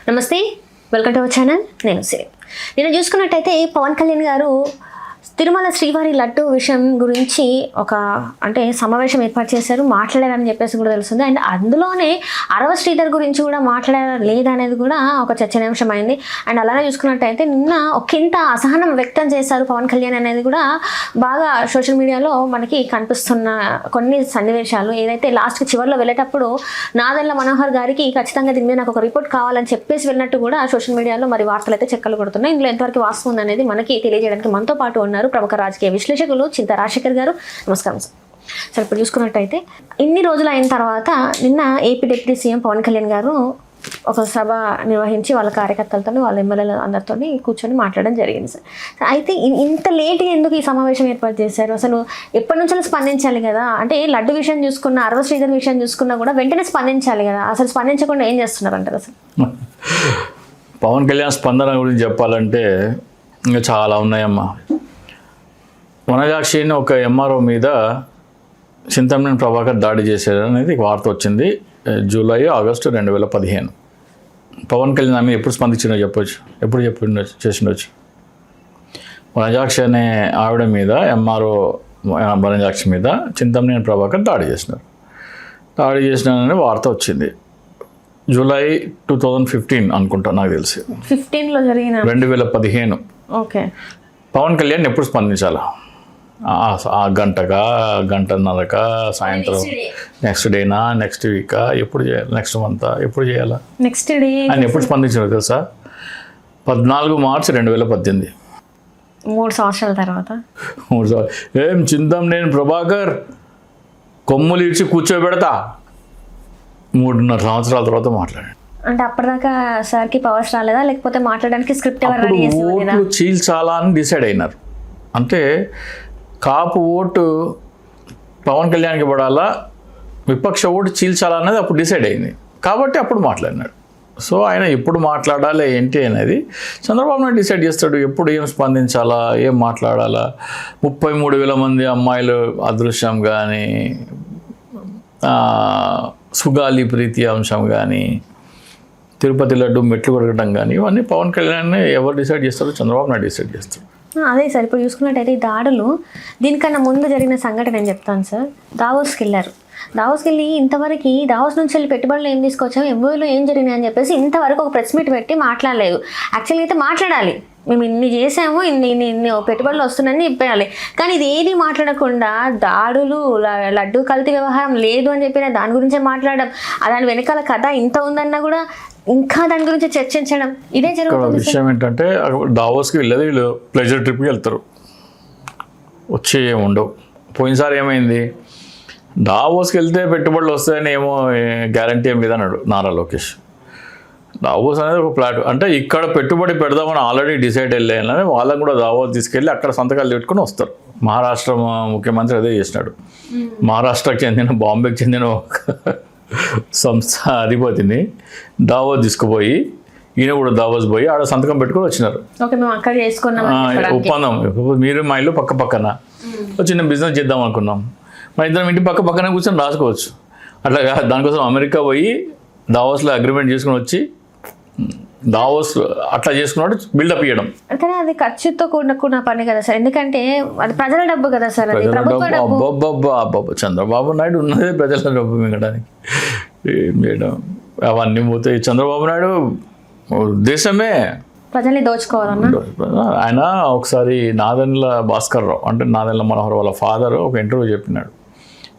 నమస్తే, welcome to our channel. నేను సిరి. నేను చూసుకున్నట్టయితే పవన్ కళ్యాణ్ గారు తిరుమల శ్రీవారి లడ్డు విషయం గురించి ఒక సమావేశం ఏర్పాటు చేశారు, మాట్లాడారని చెప్పేసి కూడా తెలుస్తుంది. అండ్ అందులోనే అరవ శ్రీధర్ గురించి కూడా మాట్లాడారా లేదా అనేది కూడా ఒక చర్చనీయాంశం అయింది. అండ్ అలానే చూసుకున్నట్టయితే నిన్న ఒకంత అసహనం వ్యక్తం చేశారు పవన్ కళ్యాణ్ అనేది కూడా బాగా సోషల్ మీడియాలో మనకి కనిపిస్తున్న కొన్ని సన్నివేశాలు. ఏదైతే లాస్ట్కి చివరిలో వెళ్ళేటప్పుడు నాదెళ్ల మనోహర్ గారికి ఖచ్చితంగా దీని మీద నాకు ఒక రిపోర్ట్ కావాలని చెప్పేసి వెళ్ళినట్టు కూడా సోషల్ మీడియాలో మరి వార్తలు అయితే చెక్కలు కొడుతున్నాయి. ఇందులో ఎంతవరకు వాస్తవం ఉంది అనేది మనకి తెలియజేయడానికి మనతో పాటు ఉన్నారు ప్రముఖ రాజకీయ విశ్లేషకులు చింతా రాజశేఖర్ గారు. నమస్కారం సార్. ఇప్పుడు చూసుకున్నట్టయితే ఇన్ని రోజులు అయిన తర్వాత నిన్న AP deputy CM Pawan Kalyan గారు ఒక సభ నిర్వహించి వాళ్ళ కార్యకర్తలతో వాళ్ళ ఎమ్మెల్యేల అందరితో కూర్చొని మాట్లాడడం జరిగింది సార్. అయితే ఇంత లేట్గా ఎందుకు ఈ సమావేశం ఏర్పాటు చేశారు? అసలు ఎప్పటి నుంచో స్పందించాలి కదా. అంటే లడ్డు విషయం చూసుకున్న, అరవ శ్రీధర్ విషయం చూసుకున్నా కూడా వెంటనే స్పందించాలి కదా. అసలు స్పందించకుండా ఏం చేస్తున్నారు అంటారు అసలు? పవన్ కళ్యాణ్ స్పందన గురించి చెప్పాలంటే ఇంకా చాలా ఉన్నాయమ్మా. వనజాక్షిని ఒక ఎంఆర్ఓ మీద చింతమనేని ప్రభాకర్ దాడి చేశారు అనేది వార్త వచ్చింది జూలై ఆగస్టు 2015. పవన్ కళ్యాణ్ ఆమె ఎప్పుడు స్పందించిందో చెప్పొచ్చు, ఎప్పుడు చేసిండొచ్చు. వనజాక్షి అనే ఆవిడ మీద ఎంఆర్ఓ వనజాక్షి మీద చింతమనేని ప్రభాకర్ దాడి చేసినారని వార్త వచ్చింది. జూలై 2015 అనుకుంటా, నాకు తెలిసి 15లో జరిగిన 2015. ఓకే. పవన్ కళ్యాణ్ ఎప్పుడు స్పందించాలా? ఆ గంటన్నరకా, సాయంత్రం, నెక్స్ట్ డేనా, నెక్స్ట్ వీకా, ఎప్పుడు చేయాలి, నెక్స్ట్ మంతా, ఎప్పుడు చేయాలా, నెక్స్ట్ డే ఆయన ఎప్పుడు స్పందించారు తెలుసా? 14 మార్చి 2018, 3 సంవత్సరాల తర్వాత. ఏం చింతమనేని ప్రభాకర్ కొమ్ములు ఇచ్చి కూర్చోబెడతా, 3.5 సంవత్సరాల తర్వాత మాట్లాడాడు. అంటే అప్పటిదాకా సార్కి పవర్స్ రాలేదా, లేకపోతే మాట్లాడడానికి స్క్రిప్ట్ ఎవరు రెడీ చేసేవారు? ఓట్లు చీల్చాలా అని డిసైడ్ అయినారు. అంటే కాపు ఓటు పవన్ కళ్యాణ్కి పడాలా, విపక్ష ఓటు చీల్చాలా అనేది అప్పుడు డిసైడ్ అయింది. కాబట్టి అప్పుడు మాట్లాడినాడు. సో ఆయన ఎప్పుడు మాట్లాడాలి ఏంటి అనేది చంద్రబాబు నాయుడు డిసైడ్ చేస్తాడు. ఎప్పుడు ఏం స్పందించాలా, ఏం మాట్లాడాలా. 33,000 మంది అమ్మాయిలు అదృశ్యం కానీ, సుగాలి ప్రీతి అంశం కానీ, తిరుపతి లడ్డు మెట్లు కొరగడం కానీ, ఇవన్నీ పవన్ కళ్యాణ్ ఎవరు డిసైడ్ చేస్తారో చంద్రబాబు నాయుడు డిసైడ్ చేస్తాడు. అదే సార్, ఇప్పుడు చూసుకున్నట్టయితే ఈ దాడులు దీనికన్నా ముందు జరిగిన సంఘటన నేను చెప్తాను సార్. దావోస్కి వెళ్ళారు. దావోస్కి వెళ్ళి ఇంతవరకు దావోస్ నుంచి వెళ్ళి పెట్టుబడులు ఏం తీసుకొచ్చాము, ఎంఓయూలో ఏం జరిగినాయి అని చెప్పేసి ఇంతవరకు ఒక ప్రెస్ మీట్ పెట్టి మాట్లాడలేదు. యాక్చువల్గా అయితే మాట్లాడాలి, మేము ఇన్ని చేసాము, ఇన్ని పెట్టుబడులు వస్తున్నాయని చెప్పాలి. కానీ ఇది ఏది మాట్లాడకుండా దాడులు, లడ్డు కల్తీ వ్యవహారం లేదు అని చెప్పిన దాని గురించే మాట్లాడడం, దాని వెనకాల కథ ఇంత ఉందన్నా కూడా ఇంకా దాని గురించి చర్చించడం, ఇదే జరుగుతుంది. విషయం ఏంటంటే దావోస్కి వెళ్ళేది వీళ్ళు ప్లెజర్ ట్రిప్కి వెళ్తారు, వచ్చే ఉండవు. పోయినసారి ఏమైంది, దావోస్కి వెళ్తే పెట్టుబడులు వస్తాయని ఏమో గ్యారంటీ ఏం లేదన్నాడు నారా లోకేష్. దావోస్ అనేది ఒక ప్లాట్, అంటే ఇక్కడ పెట్టుబడి పెడదామని ఆల్రెడీ డిసైడ్ వెళ్ళాయని వాళ్ళని కూడా దావోస్ తీసుకెళ్ళి అక్కడ సంతకాలు పెట్టుకుని వస్తారు. మహారాష్ట్ర ముఖ్యమంత్రి అదే చేసినాడు. మహారాష్ట్రకు చెందిన, బాంబేకి చెందిన ఒక సంస్థ అధిపతిని దావోస్ తీసుకుపోయి ఈయన కూడా దావోస్ పోయి ఆడ సంతకం పెట్టుకొని వచ్చినారు. ఒప్పందం, మీరు మా ఇల్లు పక్క పక్కన చిన్న బిజినెస్ చేద్దాం అనుకున్నాం, మా ఇద్దరం ఇంటి పక్క పక్కన కూర్చొని రాసుకోవచ్చు. అట్లా దానికోసం అమెరికా పోయి దావోస్లో అగ్రిమెంట్ చేసుకుని వచ్చి దావోస్ అట్లా చేసుకున్నాడు బిల్డప్ ఇవ్వడం. కానీ అది ఖర్చుతో కూడుకున్న పని కదా సార్, ఎందుకంటే అది ప్రజల డబ్బు కదా సార్. అబ్బబ్బబ్బా, చంద్రబాబు నాయుడు ఉన్నదే ప్రజల డబ్బు మింగడానికి. ఏం చేయడం, అవన్నీ పోతాయి. చంద్రబాబు నాయుడు ఉద్దేశమే ప్రజల్ని దోచుకోవాలన్నా. ఆయన ఒకసారి నాదెండ్ల భాస్కర్ రావు, అంటే నాదెండ్ల మనోహర్ వాళ్ళ ఫాదర్ ఒక ఇంటర్వ్యూ చెప్పినాడు.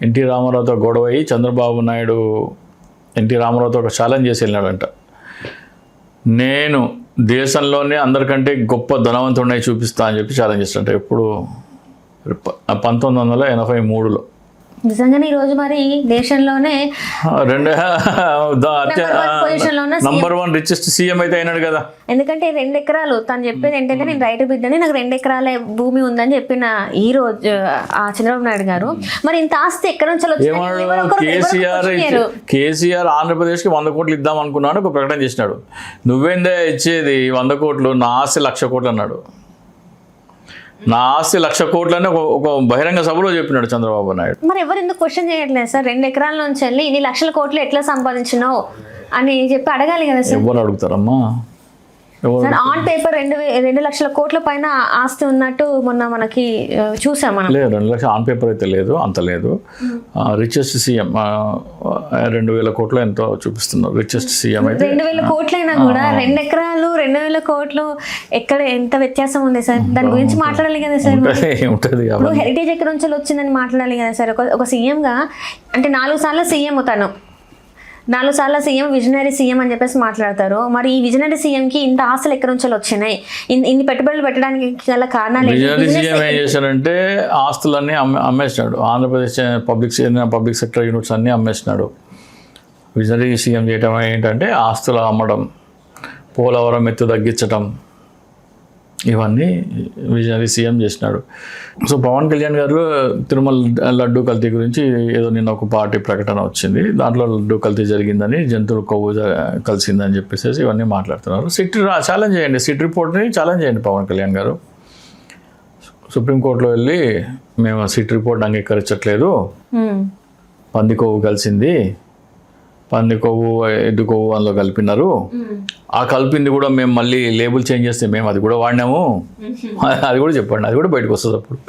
ఎన్టీ రామారావుతో గొడవ అయ్యి చంద్రబాబు నాయుడు ఎన్టీ రామారావుతో ఒక ఛాలెంజ్ చేసి వెళ్ళినాడంట. నేను దేశంలోనే అందరికంటే గొప్ప ధనవంతుడిని చూపిస్తా అని చెప్పి ఛాలెంజ్ చేస్తాడంట. ఎప్పుడు 1983లో. నిజంగానే ఈ రోజు మరి దేశంలోనే నంబర్ 1 రిచెస్ట్ సీఎం అయితే అయినాడు కదా. ఎందుకంటే 2 ఎకరాలు తను చెప్పేది ఏంటంటే నేను రైతు బిడ్డని, నాకు 2 ఎకరాల భూమి ఉందని చెప్పిన ఈ రోజు ఆ చంద్రబాబు నాయుడు గారు మరి ఇంత ఆస్తి ఎక్కడి నుంచి కేసీఆర్ ఆంధ్రప్రదేశ్కి 100 కోట్లు ఇద్దాం అనుకున్నాడు, ఒక ప్రకటన చేసినాడు. నువ్వేందే ఇచ్చేది 100 కోట్లు, నా ఆస్తి 1,00,000 కోట్లు అన్నాడు. నా ఆస్తి 1,00,000 కోట్లని ఒక బహిరంగ సభలో చెప్పినాడు చంద్రబాబు నాయుడు. మరి ఎవరు ఎందుకు క్వశ్చన్ చేయట్లేదు సార్? 2 ఎకరాల నుంచి వెళ్ళి ఇన్ని లక్షల కోట్లు ఎట్లా సంపాదించినావు అని చెప్పి అడగాలి కదా సార్. ఎవరు అడుగుతారమ్మా? సార్ ఆన్ పేపర్ 2 లక్షల కోట్ల పైన ఆస్తి ఉన్నట్టు మొన్న మనకి చూసాం మనం. లేదు, 2 లక్షలు ఆన్ పేపర్ అయితే లేదు, అంత లేదు. రిచెస్ట్ సీఎం 2,000 కోట్లు ఎంతో చూపిస్తున్నారు. రిచెస్ట్ సీఎం అయితే 2,000 కోట్లైనా కూడా 2 ఎకరాలు 2,000 కోట్లు ఎక్కడ ఎంత వ్యత్యాసం ఉంది సార్? దాని గురించి మాట్లాడాలి కదా సార్. ఉంటుంది. ఇప్పుడు హెరిటేజ్ ఎక్కడ నుంచి వచ్చిందని మాట్లాడాలి కదా సార్. ఒక సీఎంగా అంటే 4 సార్లు సీఎం అవుతాను, 4 సార్లు సీఎం, విజనరీ సీఎం అని చెప్పేసి మాట్లాడతారు. మరి ఈ విజనరీ సీఎంకి ఇంత ఆస్తులు ఎక్కడి నుంచి వచ్చినాయి? ఇన్ని పెట్టుబడులు పెట్టడానికి గల కారణాలు ఏంటి? విజనరీ సీఎం ఏం చేశారంటే ఆస్తులన్నీ అమ్మేసినాడు. ఆంధ్రప్రదేశ్ పబ్లిక్ సెక్టర్ యూనిట్స్ అన్నీ అమ్మేసినాడు. విజనరీ సీఎం చేయటం ఏంటంటే ఆస్తులు అమ్మడం, పోలవరం ఎత్తు తగ్గించటం, ఇవన్నీ విజనరీ సీఎం చేసినాడు. సో పవన్ కళ్యాణ్ గారు తిరుమల లడ్డు కల్తీ గురించి ఏదో నిన్న ఒక పార్టీ ప్రకటన వచ్చింది. దాంట్లో లడ్డు కల్తీ జరిగిందని, జంతువుల కొవ్వు కలిసిందని చెప్పేసి ఇవన్నీ మాట్లాడుతున్నారు. సిట్ ఛాలెంజ్ చేయండి, సిట్ రిపోర్ట్ని ఛాలెంజ్ చేయండి పవన్ కళ్యాణ్ గారు. సుప్రీంకోర్టులో వెళ్ళి మేము సిట్ రిపోర్ట్ అంగీకరించట్లేదు, పంది కొవ్వు కలిసింది, పంది కొవ్వు ఎద్దు కొవ్వు అందులో కలిపినారు, ఆ కలిపింది కూడా మేము మళ్ళీ లేబుల్ చేంజ్ చేస్తే మేము అది కూడా వాడినాము, అది కూడా చెప్పండి, అది కూడా బయటకు వస్తుంది. అప్పుడు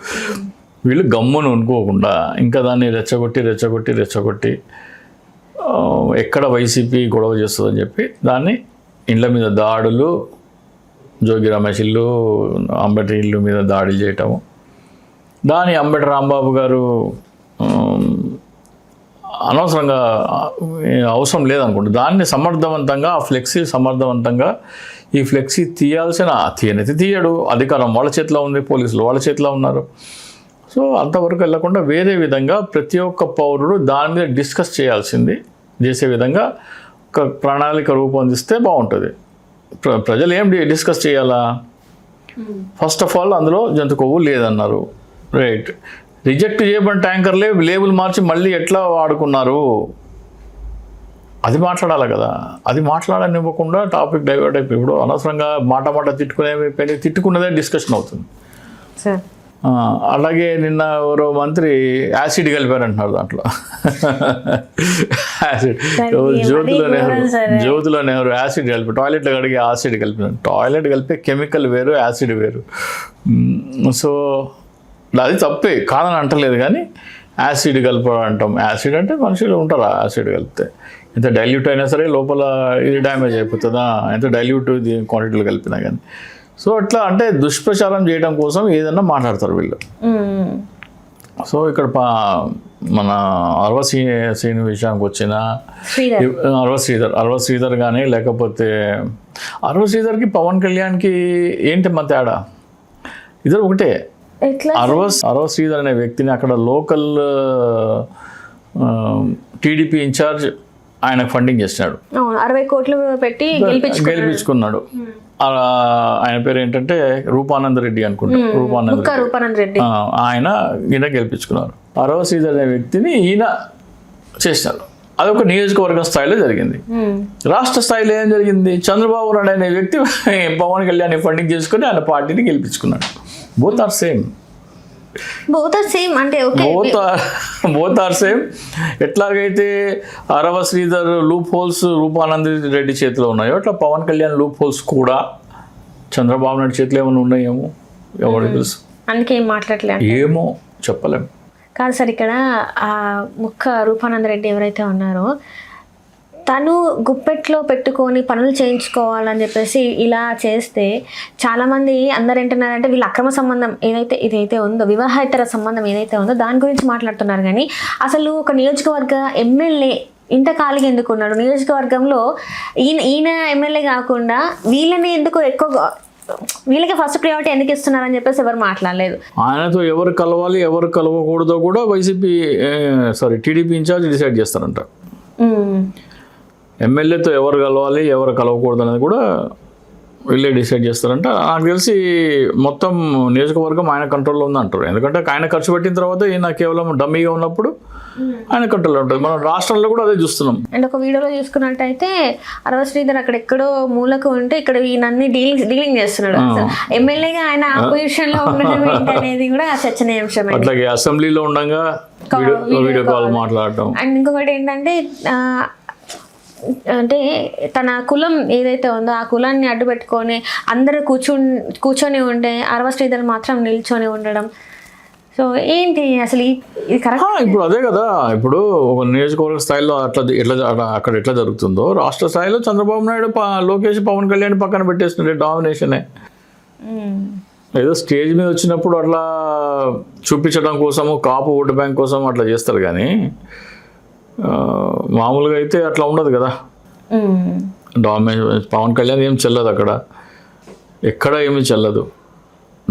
వీళ్ళు గమ్మును అనుకోకుండా ఇంకా దాన్ని రెచ్చగొట్టి ఎక్కడ వైసీపీ గొడవ చేస్తుందని చెప్పి దాన్ని ఇండ్ల మీద దాడులు, జోగి రమేష్ ఇల్లు, అంబటి ఇల్లు మీద దాడులు చేయటము, దాని అంబటి రాంబాబు గారు అనవసరంగా అవసరం లేదనుకుంటు దాన్ని సమర్థవంతంగా ఆ ఫ్లెక్సీ సమర్థవంతంగా ఈ ఫ్లెక్సీ తీయనైతే తీయడు, అధికారం వాళ్ళ చేతిలో ఉంది, పోలీసులు వాళ్ళ చేతిలో ఉన్నారు. సో అంతవరకు వెళ్లకుండా వేరే విధంగా ప్రతి ఒక్క పౌరుడు దాని మీద డిస్కస్ చేసే విధంగా ఒక ప్రణాళిక రూపొందిస్తే బాగుంటుంది. ప్రజలు ఏం డిస్కస్ చేయాలా? ఫస్ట్ ఆఫ్ ఆల్ అందులో జంతు కొవ్వు లేదన్నారు, రైట్. రిజెక్ట్ చేయబడిన ట్యాంకర్లే లేబుల్ మార్చి మళ్ళీ ఎట్లా వాడుకున్నారు అది మాట్లాడాలి కదా. అది మాట్లాడనివ్వకుండా టాపిక్ డైవర్ట్ అయిపోయి ఇప్పుడు అనవసరంగా మాట తిట్టుకున్నదే డిస్కషన్ అవుతుంది. అలాగే నిన్న ఎవరో మంత్రి యాసిడ్ కలిపారంటున్నారు దాంట్లో. యాసిడ్ జ్యోతిలో నెహ్రూ యాసిడ్ కలిపి టాయిలెట్లో కడిగి యాసిడ్ కలిపినారు. టాయిలెట్ కలిపే కెమికల్ వేరు, యాసిడ్ వేరు. సో అది తప్పే కాదని అంటలేదు, కానీ యాసిడ్ కలపడం అంటాం. యాసిడ్ అంటే మనుషులు ఉంటారా యాసిడ్ కలిపితే? ఎంత డైల్యూట్ అయినా సరే లోపల ఇది డ్యామేజ్ అయిపోతుందా, ఎంత డైల్యూట్ క్వాంటిటీలు కలిపినా కానీ. సో అట్లా అంటే దుష్ప్రచారం చేయడం కోసం ఏదన్నా మాట్లాడతారు వీళ్ళు. సో ఇక్కడ మన అరవశ్రీని విషయానికి వచ్చిన అరవశ్రీధర్ కానీ లేకపోతే అరవశ్రీధర్కి పవన్ కళ్యాణ్కి ఏంటి మన తేడా? ఇద్దరు ఒకటే. అరవశ్రీధర్ అనే వ్యక్తిని అక్కడ లోకల్ టీడీపీ ఇన్ఛార్జ్ ఆయనకు ఫండింగ్ చేసినాడు, 60 కోట్లు పెట్టి గెలిపించుకున్నాడు. ఆయన పేరు ఏంటంటే రూపానంద రెడ్డి అనుకుంటా, రూపానంద రెడ్డి. ఈయన గెలిపించుకున్నారు. అరవశ్రీధర్ అనే వ్యక్తిని ఈయన చేసినారు. అదొక నియోజకవర్గం స్థాయిలో జరిగింది. రాష్ట్ర స్థాయిలో ఏం జరిగింది? చంద్రబాబు నాయుడు అనే వ్యక్తి పవన్ కళ్యాణ్ ఫండింగ్ చేసుకుని ఆయన పార్టీని గెలిపించుకున్నాడు. బోత్ ఆర్ సేమ్ అంటే బోత్ ఆర్ సేమ్. ఎట్లాగైతే అరవశ్రీధర్ లూప్ హోల్స్ రూపానంద రెడ్డి చేతిలో ఉన్నాయో అట్లా పవన్ కళ్యాణ్ లూప్ హోల్స్ కూడా చంద్రబాబు నాయుడు చేతిలో ఏమైనా ఉన్నాయేమో ఎవరికి తెలుసు. అందుకే ఏం మాట్లాడలేదు, ఏమో చెప్పలేము. కాదు సార్, ఇక్కడ ఆ ముక్క రూపానంద రెడ్డి ఎవరైతే ఉన్నారో తను గుప్పెట్లో పెట్టుకొని పనులు చేయించుకోవాలని చెప్పేసి ఇలా చేస్తే చాలామంది అందరు ఏంటున్నారంటే వీళ్ళ అక్రమ సంబంధం ఇదైతే ఉందో, వివాహేతర సంబంధం ఏదైతే ఉందో దాని గురించి మాట్లాడుతున్నారు. కానీ అసలు ఒక నియోజకవర్గ ఎమ్మెల్యే ఇంత ఖాళీగా ఎందుకు ఉన్నాడు? నియోజకవర్గంలో ఈయన ఎమ్మెల్యే కాకుండా వీళ్ళని ఎందుకు ఎక్కువ, వీళ్ళకి ఫస్ట్ ప్రియారిటీ ఎందుకు ఇస్తున్నారని చెప్పేసి ఎవరు మాట్లాడలేదు. ఆయనతో ఎవరు కలవాలి ఎవరు కలవకూడదో కూడా టీడీపీ ఇన్ఛార్జ్ డిసైడ్ చేస్తారంట. ఎమ్మెల్యేతో ఎవరు కలవాలి ఎవరు కలవకూడదు అనేది కూడా వీళ్ళే డిసైడ్ చేస్తారంట. నాకు తెలిసి మొత్తం నియోజకవర్గం ఆయన కంట్రోల్లో ఉందంటారు. ఎందుకంటే ఆయన ఖర్చు పెట్టిన తర్వాత ఈయన కేవలం డమ్మీగా ఉన్నప్పుడు ఆయన కంట్రోల్లో ఉంటుంది. మనం రాష్ట్రంలో కూడా అదే చూస్తున్నాం. అండ్ ఒక వీడియోలో చూసుకున్నట్టయితే అరవశ్రీధర్ అక్కడ ఎక్కడో మూలకు ఉంటే ఇక్కడ ఈయనన్ని డీలింగ్ చేస్తున్నాడు. ఎమ్మెల్యేగా ఆయన అపోజిషన్ లో ఉండడం ఏంటనేది కూడా చర్చనీయాంశం. అట్లాగే అసెంబ్లీలో ఉండగా వీడియో కాల్ మాట్లాడటం. అండ్ ఇంకొకటి ఏంటంటే అంటే తన కులం ఏదైతే ఉందో ఆ కులాన్ని అడ్డు పెట్టుకొని అందరూ కూర్చొని ఉండే అరవ శ్రీధర్ మాత్రం నిల్చొని ఉండడం. సో ఏంటి అసలు ఇది కరెక్ట్? ఇప్పుడు అదే కదా, ఇప్పుడు ఒక నియోజకవర్గ స్థాయిలో అక్కడ ఎట్లా జరుగుతుందో రాష్ట్ర స్థాయిలో చంద్రబాబు నాయుడు లోకేష్ పవన్ కళ్యాణ్ పక్కన పెట్టేస్తుండే డామినేషనే. ఏదో స్టేజ్ మీద వచ్చినప్పుడు అట్లా చూపించడం కోసము, కాపు ఓటు బ్యాంక్ కోసం అట్లా చేస్తారు కానీ మామూలుగా అయితే అట్లా ఉండదు కదా. డామినేషన్ పవన్ కళ్యాణ్ ఏం చెల్లదు అక్కడ, ఎక్కడ ఏమీ చెల్లదు,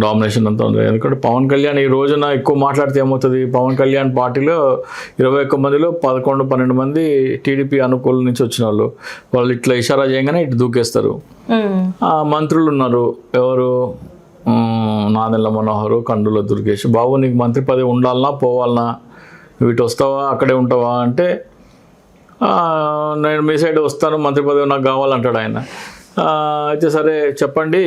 డామినేషన్ అంతా ఉంది. ఎందుకంటే పవన్ కళ్యాణ్ ఈ రోజున ఎక్కువ మాట్లాడితే ఏమవుతుంది, పవన్ కళ్యాణ్ పార్టీలో 21 మందిలో 11-12 మంది టీడీపీ అనుకూల నుంచి వచ్చిన వాళ్ళు ఇట్లా ఇషారా చేయగానే ఇటు దూకేస్తారు. మంత్రులు ఉన్నారు, ఎవరు నాదెళ్ల మనోహరు, కందుల దుర్గేష్, బాబు నీకు మంత్రి పదవి ఉండాలన్నా పోవాలన్నా, నువ్వు ఇటు వస్తావా అక్కడే ఉంటావా అంటే నేను మీ సైడ్ వస్తాను, మంత్రి పదవి నాకు కావాలంటాడు ఆయన. అయితే సరే చెప్పండి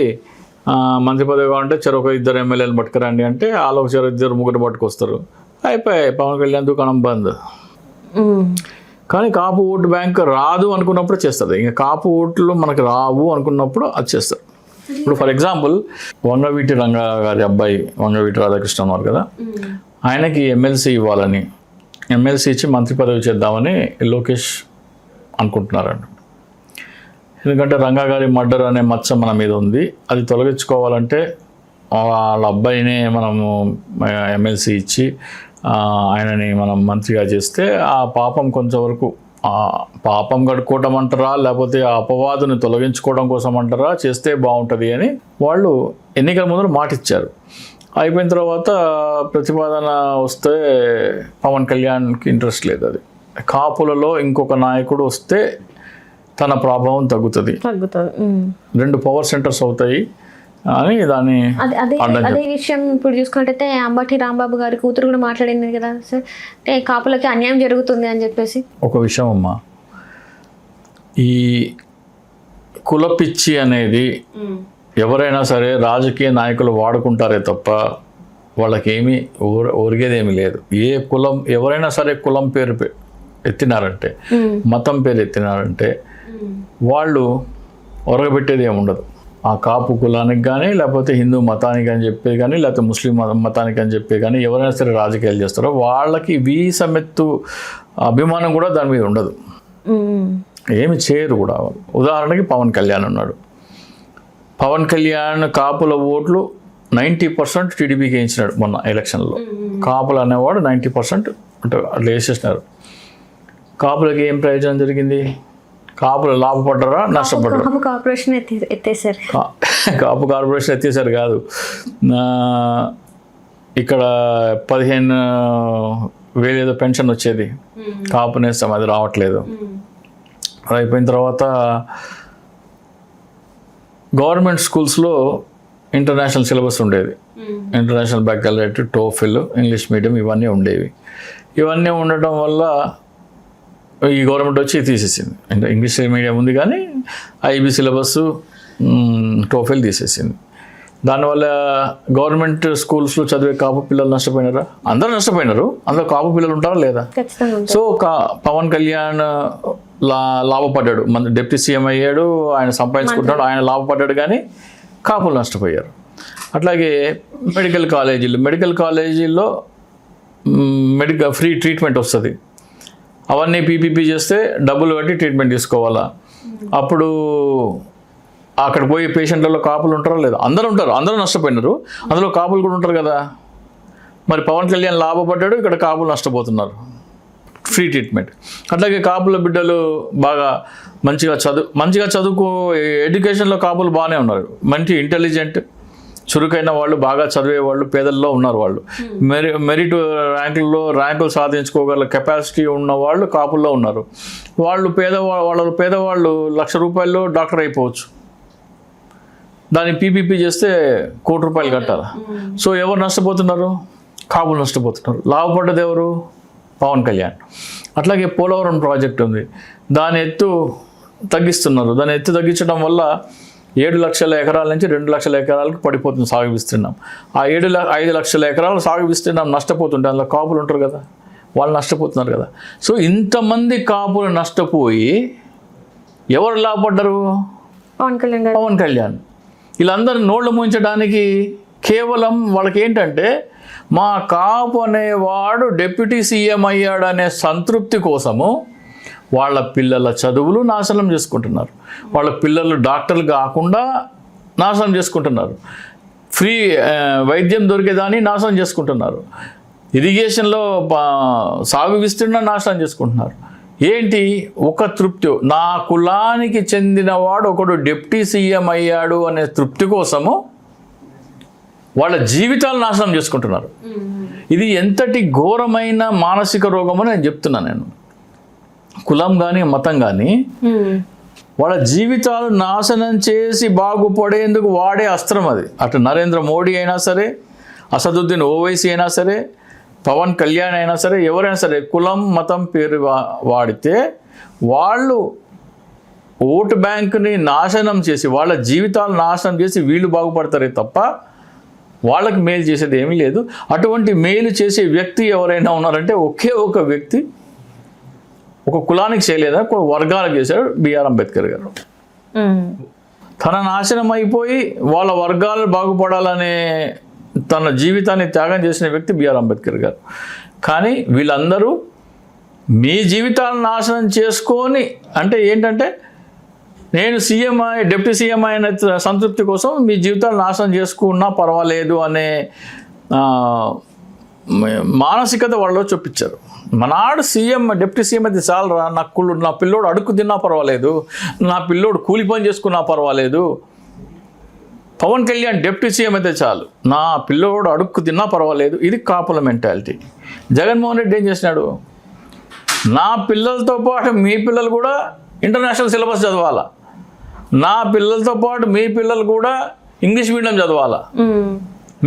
మంత్రి పదవి కావాలంటే చెరొక 2 ఎమ్మెల్యేలు పట్టుకురండి అంటే వాళ్ళు ఒక 2-3 పట్టుకొస్తారు, అయిపోయాయి పవన్ కళ్యాణ్ దుకాణం బంద్. కానీ కాపు ఓటు బ్యాంక్ రాదు అనుకున్నప్పుడు చేస్తారు, ఇంకా కాపు ఓట్లు మనకు రావు అనుకున్నప్పుడు అది చేస్తారు. ఇప్పుడు ఫర్ ఎగ్జాంపుల్ వంగవీటి రంగా గారి అబ్బాయి వంగవీటి రాధాకృష్ణ ఉన్నారు కదా, ఆయనకి ఎమ్మెల్సీ ఇవ్వాలని, ఎమ్మెల్సీ ఇచ్చి మంత్రి పదవి చేద్దామని లోకేష్ అనుకుంటున్నారండి. ఎందుకంటే రంగా గారి మర్డర్ అనే మచ్చ మన మీద ఉంది, అది తొలగించుకోవాలంటే వాళ్ళ అబ్బాయినే మనము ఎమ్మెల్సీ ఇచ్చి ఆయనని మనం మంత్రిగా చేస్తే ఆ పాపం కొంచెంవరకు పాపం కడుక్కోవటం అంటారా లేకపోతే ఆ అపవాదుని తొలగించుకోవడం కోసం అంటారా చేస్తే బాగుంటుంది అని వాళ్ళు ఎన్నికల ముందు మాట ఇచ్చారు. అయిపోయిన తర్వాత ప్రతిపాదన వస్తే పవన్ కళ్యాణ్కి ఇంట్రెస్ట్ లేదు. అది కాపులలో ఇంకొక నాయకుడు వస్తే తన ప్రభావం తగ్గుతుంది, 2 పవర్ సెంటర్స్ అవుతాయి అని దాన్ని అదే విషయం ఇప్పుడు చూసుకున్నట్టయితే అంబటి రాంబాబు గారి కూతురు కూడా మాట్లాడింది కదా సార్, అంటే కాపులకి అన్యాయం జరుగుతుంది అని చెప్పేసి. ఒక విషయం అమ్మా, ఈ కులపిచ్చి అనేది ఎవరైనా సరే రాజకీయ నాయకులు వాడుకుంటారే తప్ప వాళ్ళకేమీ ఒరిగేదేమీ లేదు. ఏ కులం ఎవరైనా సరే కులం పేరు ఎత్తినారంటే, మతం పేరు ఎత్తినారంటే వాళ్ళు ఒరగబెట్టేది ఏమి ఉండదు. ఆ కాపు కులానికి కానీ లేకపోతే హిందూ మతానికి అని చెప్పే కానీ లేకపోతే ముస్లిం మతానికి అని చెప్పే కానీ ఎవరైనా సరే రాజకీయాలు చేస్తారో వాళ్ళకి వీసమెత్తు అభిమానం కూడా దాని మీద ఉండదు, ఏమి చేయరు కూడా. ఉదాహరణకి పవన్ కళ్యాణ్ ఉన్నాడు, పవన్ కళ్యాణ్ కాపుల ఓట్లు 90% టీడీపీకి వేయించినాడు మొన్న ఎలక్షన్లో. కాపులు అనేవాడు 90% అంటే అట్లా వేసేసినారు. కాపులకి ఏం ప్రయోజనం జరిగింది? కాపులు లాభపడ్డారా నష్టపడ్డారా? కాపు కార్పొరేషన్ ఎత్తేసారు కాదు, ఇక్కడ 15,000 ఏదో పెన్షన్ వచ్చేది, కాపు నేస్తాం అది రావట్లేదు. అది అయిపోయిన తర్వాత గవర్నమెంట్ స్కూల్స్లో ఇంటర్నేషనల్ సిలబస్ ఉండేది, ఇంటర్నేషనల్ బ్యాకలరేట్, టోఫెల్, ఇంగ్లీష్ మీడియం ఇవన్నీ ఉండేవి. ఇవన్నీ ఉండటం వల్ల ఈ గవర్నమెంట్ వచ్చి తీసేసింది. అంటే ఇంగ్లీష్ మీడియం ఉంది కానీ ఐబీ సిలబస్, టోఫెల్ తీసేసింది. దానివల్ల గవర్నమెంట్ స్కూల్స్లో చదివే కాపు పిల్లలు నష్టపోయినారా? అందరూ నష్టపోయినారు, అందులో కాపు పిల్లలు ఉంటారా లేదా? సో పవన్ కళ్యాణ్ లాభపడ్డాడు, మన డిప్యూటీ సీఎం అయ్యాడు, ఆయన సంపాదించుకుంటున్నాడు, ఆయన లాభపడ్డాడు, కానీ కాపులు నష్టపోయారు. అట్లాగే మెడికల్ కాలేజీల్లో ఫ్రీ ట్రీట్మెంట్ వస్తుంది, అవన్నీ పీపీపీ చేస్తే డబ్బులు కట్టి ట్రీట్మెంట్ తీసుకోవాలా. అప్పుడు అక్కడ పోయి పేషెంట్లలో కాపులు ఉంటారా లేదా? అందరూ ఉంటారు, అందరూ నష్టపోయినారు, అందులో కాపులు కూడా ఉంటారు కదా. మరి పవన్ కళ్యాణ్ లాభపడ్డాడు, ఇక్కడ కాపులు నష్టపోతున్నారు, ఫ్రీ ట్రీట్మెంట్. అట్లాగే కాపుల బిడ్డలు బాగా మంచిగా చదువుకో ఎడ్యుకేషన్లో కాపులు బాగానే ఉన్నారు, మంచి ఇంటెలిజెంట్ చురుకైన వాళ్ళు, బాగా చదివే వాళ్ళు పేదల్లో ఉన్నారు. వాళ్ళు మెరిట్ ర్యాంకులు సాధించుకోగల కెపాసిటీ ఉన్న వాళ్ళు కాపుల్లో ఉన్నారు. వాళ్ళు పేదవాళ్ళు ₹1,00,000 డాక్టర్ అయిపోవచ్చు, దాన్ని పీపీపీ చేస్తే ₹1,00,00,000 కట్టాలి. సో ఎవరు నష్టపోతున్నారు? కాపులు నష్టపోతున్నారు. లాభపడ్డది ఎవరు? పవన్ కళ్యాణ్. అట్లాగే పోలవరం ప్రాజెక్ట్ ఉంది, దాని ఎత్తు తగ్గిస్తున్నారు. దాని ఎత్తు తగ్గించడం వల్ల 7 లక్షల ఎకరాల నుంచి 2 లక్షల ఎకరాలకు పడిపోతుంది సాగు విస్తీర్ణం. ఆ 5 లక్షల ఎకరాలు సాగు విస్తీర్ణం నష్టపోతుంటే అందులో కాపులు ఉంటారు కదా, వాళ్ళు నష్టపోతున్నారు కదా. సో ఇంతమంది కాపులు నష్టపోయి ఎవరు లాభపడ్డారు? పవన్ కళ్యాణ్ గారు. పవన్ కళ్యాణ్. వీళ్ళందరూ నోళ్ళు ముంచడానికి కేవలం వాళ్ళకి ఏంటంటే మా కాపు అనేవాడు డిప్యూటీ సీఎం అయ్యాడనే సంతృప్తి కోసము వాళ్ళ పిల్లల చదువులు నాశనం చేసుకుంటున్నారు, వాళ్ళ పిల్లలు డాక్టర్లు కాకుండా నాశనం చేసుకుంటున్నారు, ఫ్రీ వైద్యం దొరికేదాన్ని నాశనం చేసుకుంటున్నారు, ఇరిగేషన్లో సాగు విస్తీర్ణ నాశనం చేసుకుంటున్నారు. ఏంటి? ఒక తృప్తి, నా కులానికి చెందినవాడు ఒకడు డిప్యూటీ సీఎం అయ్యాడు అనే తృప్తి కోసము వాళ్ళ జీవితాలు నాశనం చేసుకుంటున్నారు. ఇది ఎంతటి ఘోరమైన మానసిక రోగమో నేను చెప్తున్నాను. నేను కులం కానీ మతం కానీ వాళ్ళ జీవితాలు నాశనం చేసి బాగుపడేందుకు వాడే అస్త్రం అది. అటు నరేంద్ర మోడీ అయినా సరే, అసదుద్దీన్ ఓవైసీ అయినా సరే, పవన్ కళ్యాణ్ అయినా సరే, ఎవరైనా సరే కులం మతం పేరు వాడితే వాళ్ళు ఓటు బ్యాంకుని నాశనం చేసి వాళ్ళ జీవితాలు నాశనం చేసి వీళ్ళు బాగుపడతారే తప్ప వాళ్ళకి మేలు చేసేది ఏమీ లేదు. అటువంటి మేలు చేసే వ్యక్తి ఎవరైనా ఉన్నారంటే ఒకే ఒక వ్యక్తి, ఒక కులానికి చేయలేదా, ఒక వర్గాలకు చేశాడు బిఆర్ అంబేద్కర్ గారు. తన నాశనం అయిపోయి వాళ్ళ వర్గాలు బాగుపడాలనే తన జీవితాన్ని త్యాగం చేసిన వ్యక్తి బిఆర్ అంబేద్కర్ గారు. కానీ వీళ్ళందరూ మీ జీవితాలను నాశనం చేసుకొని, అంటే ఏంటంటే నేను సీఎం డిప్యూటీ సీఎం అయిన సంతృప్తి కోసం మీ జీవితాలు నాశనం చేసుకున్నా పర్వాలేదు అనే మానసికత వాళ్ళలో చూపించారు. మనాడు సీఎం డిప్యూటీ సీఎం అయితే చాలరా, నా పిల్లోడు అడుక్కు తిన్నా పర్వాలేదు, నా పిల్లోడు కూలి పని చేసుకున్నా పర్వాలేదు, పవన్ కళ్యాణ్ డిప్యూటీ సీఎం అయితే చాలు, నా పిల్లోడు అడుక్కు తిన్నా పర్వాలేదు. ఇది కాపుల మెంటాలిటీ. జగన్మోహన్ రెడ్డి ఏం చేసినాడు? నా పిల్లలతో పాటు మీ పిల్లలు కూడా ఇంటర్నేషనల్ సిలబస్ చదవాలా, నా పిల్లలతో పాటు మీ పిల్లలు కూడా ఇంగ్లీష్ మీడియం చదవాలా,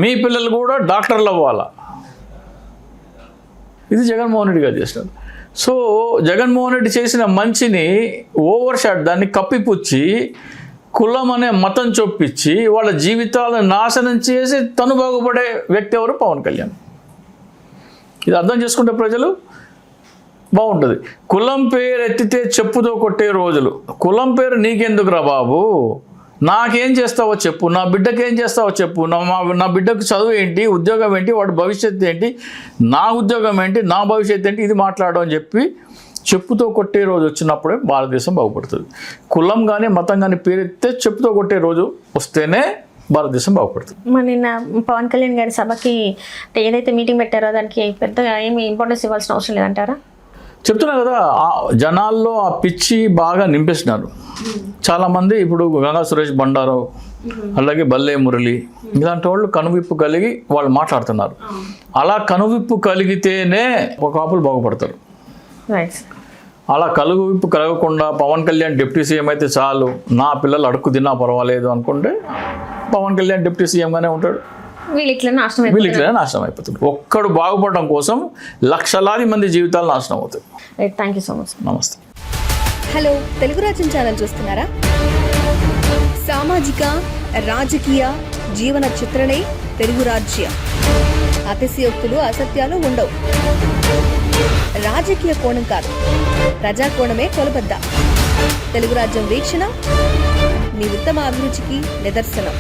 మీ పిల్లలు కూడా డాక్టర్లు అవ్వాలా. ఇది జగన్మోహన్ రెడ్డి గారు చేసినారు. సో జగన్మోహన్ రెడ్డి చేసిన మంచిని ఓవర్ షాట్, దాన్ని కప్పిపుచ్చి కులం అనే మతం చొప్పించి వాళ్ళ జీవితాలను నాశనం చేసి తను బాగుపడే వ్యక్తి ఎవరు? పవన్ కళ్యాణ్. ఇది అర్థం చేసుకుంటే ప్రజలు బాగుంటుంది. కులం పేరు ఎత్తితే చెప్పుతో కొట్టే రోజులు. కులం పేరు నీకెందుకురా బాబు, నాకేం చేస్తావో చెప్పు, నా బిడ్డకి ఏం చేస్తావో చెప్పు, నా బిడ్డకు చదువు ఏంటి, ఉద్యోగం ఏంటి, వాడి భవిష్యత్తు ఏంటి, నా ఉద్యోగం ఏంటి, నా భవిష్యత్తు ఏంటి, ఇది మాట్లాడడం అని చెప్పి చెప్పుతో కొట్టే రోజు వచ్చినప్పుడే భారతదేశం బాగుపడుతుంది. కులం కానీ మతం కానీ పేరెత్తే చెప్పుతో కొట్టే రోజు వస్తేనే భారతదేశం బాగుపడుతుంది. మరి నిన్న పవన్ కళ్యాణ్ గారి సభకి ఏదైతే మీటింగ్ పెట్టారో దానికి పెద్దగా ఏమి ఇంపార్టెన్స్ ఇవ్వాల్సిన అవసరం లేదంటారా? చెప్తున్నా కదా, ఆ జనాల్లో ఆ పిచ్చి బాగా నింపేసినారు. చాలామంది ఇప్పుడు గంగా సురేష్ బండారావు, అలాగే బల్లే మురళి, ఇలాంటి వాళ్ళు కనువిప్పు కలిగి వాళ్ళు మాట్లాడుతున్నారు. అలా కనువిప్పు కలిగితేనే ఒక కాపులు బాగుపడతారు. అలా కలుగువిప్పు కలగకుండా పవన్ కళ్యాణ్ డిప్యూటీ సీఎం అయితే చాలు, నా పిల్లలు అడుక్కు తిన్నా పర్వాలేదు అనుకుంటే పవన్ కళ్యాణ్ డిప్యూటీ సీఎంగానే ఉంటాడు, వీళ్ళు ఇట్లనే నాశనం అయిపోతుంది. ఒక్కడు బాగుపడడం కోసం లక్షలాది మంది జీవితాలు నాశనం అవుతాయి. Thank you so much. నమస్తే. హలో, తెలుగు రాజ్యం ఛానల్ చూస్తున్నారా? సామాజిక రాజకీయ జీవన చిత్రణే తెలుగు రాజ్యం. అతిశయోక్తులు అసత్యాలు ఉండవు. రాజకీయ కోణం కాదు, ప్రజా కోణమే కొలబద్ద. తెలుగు రాజ్యం వీక్షణ మీ ఉత్తమ అభిరుచికి నిదర్శనం.